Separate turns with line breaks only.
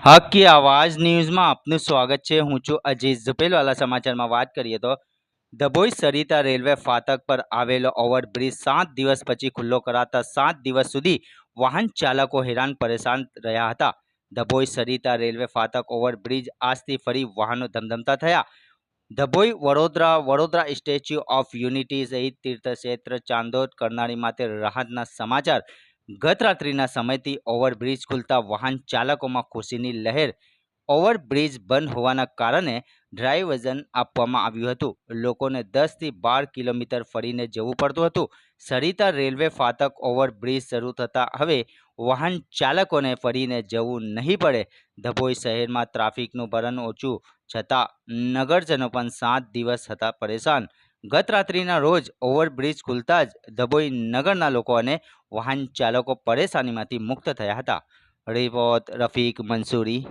હક की आवाज ન્યૂઝમાં આપનું સ્વાગત છે। હું છું અજીઝ ઝુપેલવાલા। સમાચારમાં વાત કરીએ તો ડભોઈ સરિતા રેલવે ફાટક પર આવેલો ઓવરબ્રિજ 7 દિવસ પછી ખુલ્લો કરાતા 7 દિવસ સુધી વાહન ચાલકો હેરાન પરેશાન રહ્યા હતા। ડભોઈ સરિતા રેલવે ફાટક ઓવરબ્રિજ આજથી ફરી વાહનો ધમધમતા થયા। Dabhoi Vadodara statue of unity સહિત તીર્થક્ષેત્ર ચાંદોદ કરનારી માટે રાહતના સમાચાર। ગત રાત્રિના સમયથી ઓવરબ્રિજ ખુલતા વાહન ચાલકોમાં ખુશીની લહેર। ઓવરબ્રિજ બંધ હોવાના કારણે ડ્રાઇવર્ઝન આપવામાં આવ્યું હતું। લોકોને 10 થી 12 કિલોમીટર ફરીને જવું પડતું હતું। સરિતા રેલવે ફાટક ઓવરબ્રિજ શરૂ થતાં હવે વાહન ચાલકોને ફરીને જવું નહીં પડે। ડભોઈ શહેરમાં ટ્રાફિકનું ભરણ ઓછું છતાં નગરજનો પણ 7 દિવસ હતા પરેશાન। ગત રાત્રિના રોજ ઓવરબ્રિજ ખુલતા જ ડભોઈ નગરના લોકો અને વાહન ચાલકો પરેશાનીમાંથી મુક્ત થયા હતા। રિપોર્ટ રફીક મંસૂરી।